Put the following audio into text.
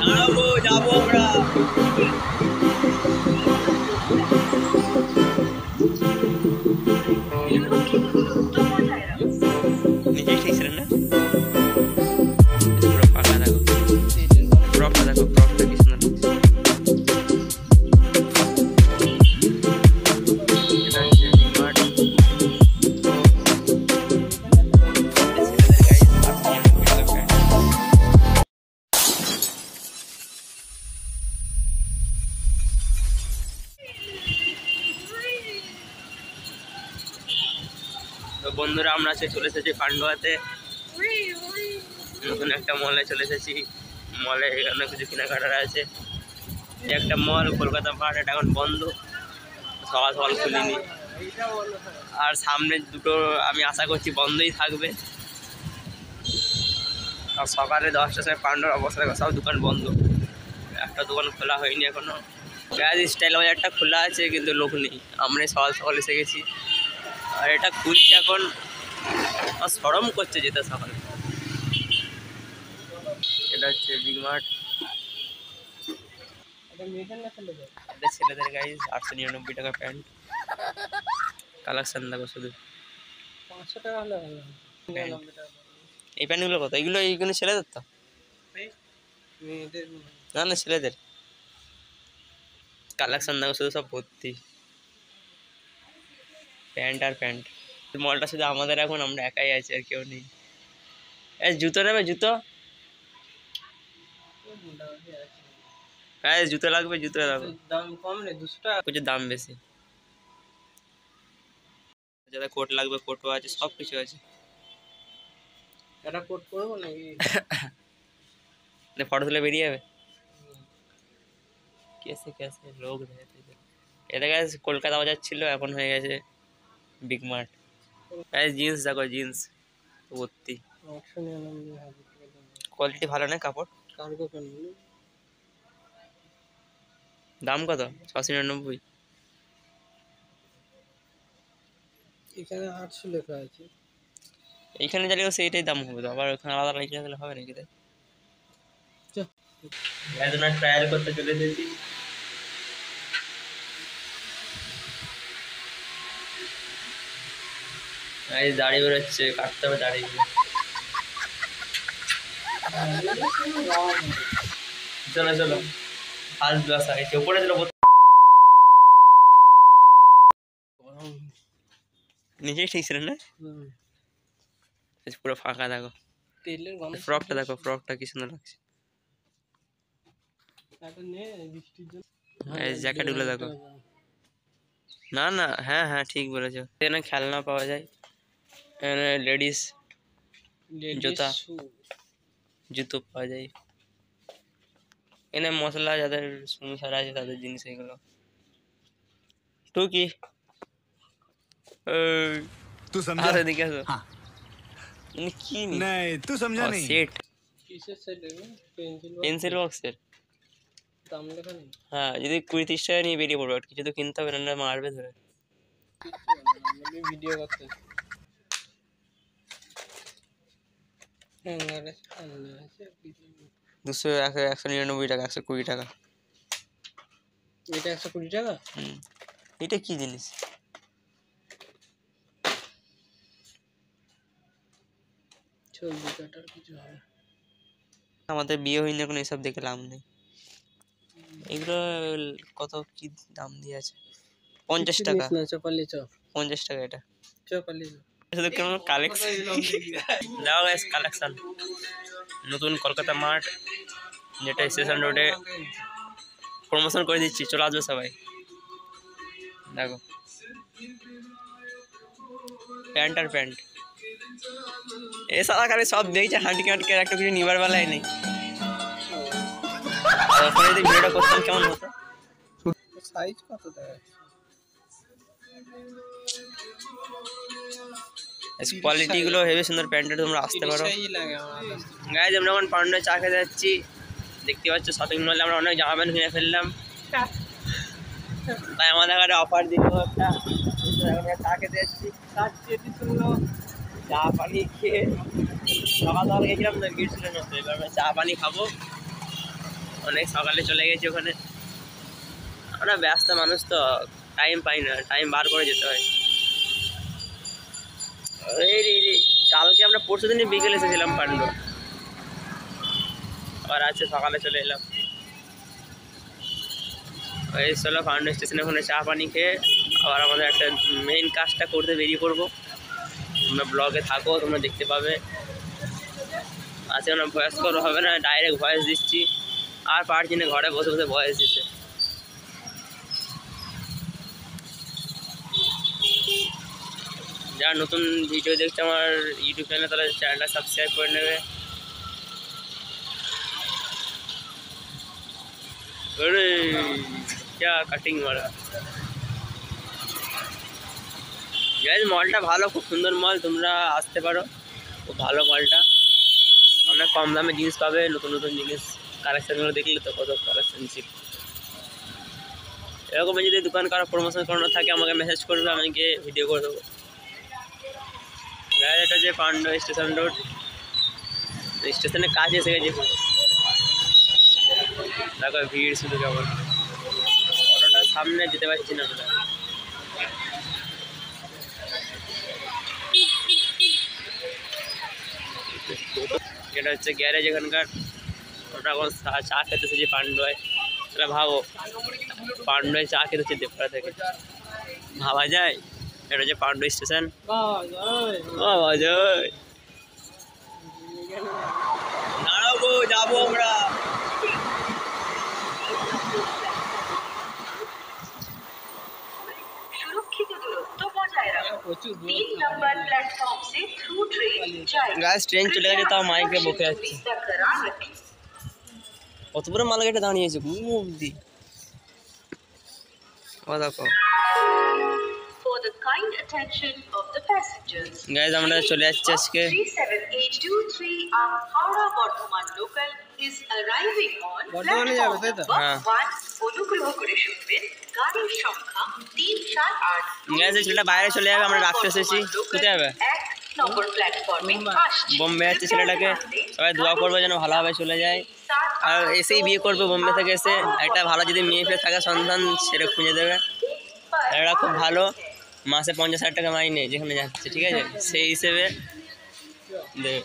দাঁড়াবো, যাবো আমরা। নিজেই খেয়েছিলেন না? পুরো ফাঁকা দেখো, ফ্রকটা দেখো, ফ্রকটা কি সুন্দর লাগছে। এটা হচ্ছে ডিমার্ট। তো বন্ধুরা, আমরা চলে এসেছি পান্ডুয়াতে, নতুন একটা মলে চলে এসেছি। মলে এখানে কিছু কেনাকাটার আছে। একটা মল কলকাতা মার্ট, এটা এখন বন্ধ, সকাল সকাল খুলিনি। আর সামনে দুটো আমি আশা করছি বন্ধই থাকবে। আর সকালে 10টার সময় পান্ডুয়ার অবস্থা দেখো, সব দোকান বন্ধ, একটা দোকান খোলা হয়নি এখনো। গ্যাস স্টাইল বাজারটা খোলা আছে কিন্তু লোক নেই, আমরাই সকাল সকাল এসে গেছি। আর এটা খুলছে এখন, সরম করছে যেতে সকালে। এটা হচ্ছে বিগ মার্ট। এটা ছেলেদের গাইজ 899 টাকা প্যান্ট। কালেকশন দেখো শুধু, 500 টাকা হলে এই প্যান্টগুলো কত? এইগুলো ছেলেদের তো? না না, ছেলেদের কালেকশন দেখো শুধু, সব ভর্তি প্যান্ট আর প্যান্ট। মলটা শুধু আমাদের, এখন আমরা একাই আছি, আর কেউ নেই। জুতো নেবে? জুতো, হ্যাঁ জুতো লাগবে, জুতো লাগবে। দাম কম নেই, 200 টাকা, কিছু দাম বেশি। যাদের কোট লাগবে কোটও আছে, সব কিছু আছে। এটা কোট করবো নাকি? ফটো তুলে বেরিয়ে যাবে। কেসে কেসে লোক দেখে। এটা গেছে কলকাতা বাজার ছিল, এখন হয়ে গেছে বিগ মার্ট। জিন্স দেখো, জিন্স ভর্তি। 899 কোয়ালিটি ভালো না কাপড়? Cargo pant. দাম কত? 699। এখানে 800 লেখা আছে। এইখানে চালিয়েও সেইটাই দাম হবে তো, আবার ওখানে আলাদা লিখে দিলে হবে নাকি? এখন ট্রায়াল করতে চলে এসেছি। দাড়ি বেরোচ্ছে, কাটতে হবে দাড়ি। চলো চলো, ফার্স্ট গ্লাস আছে উপরে চলো। নিজেই ঠিক ছিলেন না? পুরো ফাঁকা দেখো। ফ্রকটা দেখো, ফ্রকটা কি সুন্দর লাগছে। জ্যাকেটগুলো দেখো। না না, হ্যাঁ হ্যাঁ ঠিক বলেছো। এখানে খেলনা পাওয়া যায়, এখানে লেডিস জুতা, জুতো পাওয়া যায়। এখানে মশলা, যাদের সংসার আছে তাদের জিনিস এগুলো। টুকি तू समझा? আরে দেখে আসো। हाँ। কি नहीं तू समझा नहीं। সেট, কিসের সেট? পেন্সিল বক্সের দাম লেখা নেই। হ্যাঁ, যদি 20-30 টাকা নিয়ে বেরিয়ে পড়বে, আর কিছু তো কিনতে হবে না, মারবে ধরে। ভিডিও করতে 199 টাকা, 120 টাকা। এটা 120 টাকা। এটা কি জিনিস? চলবে, কাটার কিছু হবে। আমাদের বিয়ে হয়নি এখন, এসব দেখে লাভ নেই। এগুলো কত কি দাম দিয়ে আছে? 50 টাকা। 50 টাকা এটা। শুধু কেমন কালেকশন দাও গাইস, কালেকশন। নতুন কলকাতা মার্ট, যেটা স্টেশন রোডে, প্রমোশন করে দিচ্ছি, চলে আসবে সবাই। দেখো প্যান্ট আর প্যান্ট, এ সারা খালি সব দেখছে হাঁটকে হাঁটকে, একটা কিছু নিবার বেলায় নেই। ওখানে যদি ভিডিওটা করতাম কেমন হতো? সাইজ কত দেয়? কোয়ালিটি গুলো হেভি সুন্দর। প্যান্টটা তোমরা আসতে পারো গাইজ। আমরা এখন পান্ডুয়া চা খেতে যাচ্ছি, দেখতে পাচ্ছ শপিং মলে আমরা অনেক জামা প্যান্ট কিনে ফেললাম। তাই আমাদের কাছে অফার দিল একটা, চা খেতে যাচ্ছি। চা পানি খেয়ে সকাল সকাল গেছিলাম তো ভিড় ছিল না, তো এবার আমরা চা পানি খাবো। অনেক সকালে চলে গেছি ওখানে। আমরা ব্যস্ত মানুষ তো, টাইম পাই না, টাইম বার করে যেতে হয়। কালকে আমরা পরশু দিনই বিকেলে এসেছিলাম পান্ডু, আর আজকে সকালে চলে এলাম। এই চলো পান্ডু স্টেশনে ওখানে চা পানি খেয়ে আবার আমাদের একটা মেইন কাজটা করতে বেরিয়ে পড়বো। তোমরা ব্লগে থাকো, তোমরা দেখতে পাবে। আজকে আমরা ভয়েস কল হবে না, ডাইরেক্ট ভয়েস দিচ্ছি। আর পারছি না ঘরে বসে বসে ভয়েস দিতে। যারা নতুন ভিডিও দেখছে আমার ইউটিউব চ্যানেলে, তারা চ্যানেলটা সাবস্ক্রাইব করে নেবে। अरे क्या কাটিং মারা। গাইস মলটা ভালো, খুব সুন্দর মল, তোমরা আসতে পারো, খুব ভালো মলটা। অনেক কম দামে জিনিস পাবে, নতুন নতুন জিনিস। কালেকশনগুলো দেখলে তো কত কালেকশন ছিল। এরকম যদি দোকান কারো প্রমোশন করানো থাকে আমাকে মেসেজ করবে, আমি গিয়ে ভিডিও করে দেবো। গাইস এটা যে পান্ডু স্টেশন রোড, স্টেশনের কাছে এসে গেছে। দেখো ভিড় শুধু কেমন, অটোটার সামনে যেতে পারছি না আমরা। এটা হচ্ছে গ্যারেজ এখানকার। ওটা এখন চা খেতে এসেছি পান্ডুয়ায়। এটা ভাবো পান্ডুয়ায় চা খেতে এসেছি দেবপাড়া থেকে, ভাবা যায়? এটা হচ্ছে পান্ডু স্টেশন। ভাবা যায়? দাঁড়াবো, যাবো আমরা। সুরক্ষিত দূরত্ব বজায় রাখুন। 3 নম্বর প্ল্যাটফর্ম से थ्रू ट्रेन जाएगी। গাইস ট্রেন চলে গেছে, তাও মাইকে বকে যাচ্ছে। কত বড় মাল গেটে দাঁড়িয়েছে অব্দি, ও দেখো। For the kind attention of the passengers, guys আমরা চলে যাচ্ছি আজকে। 37823 Howrah Bardhaman local is arriving on বর্ধমানে যাবে, তাই তো? হ্যাঁ। 1 অনুগ্রহ করে শুনবেন গাড়ির সংখ্যা 348। গাইস এই ছেলেটা বাইরে চলে যাবে, আমরা রাখতে এসেছি। কোথায় যাবে? 1 নম্বর প্ল্যাটফর্মে আসছে। বোম্বে যাচ্ছে ছেলেটাকে, সবাই দোয়া করবে যেন ভালোভাবে চলে যায়। আর এসেই বিয়ে করবে, বোম্বে থেকে এসে একটা ভালো যদি মেয়ে ফেয়ে থাকে সন্তান, সেটা খুঁজে দেবে। এটা খুব ভালো, মাসে 50,000 টাকা মাইনে যেখানে যাচ্ছে, ঠিক আছে? সেই হিসেবে দেবে।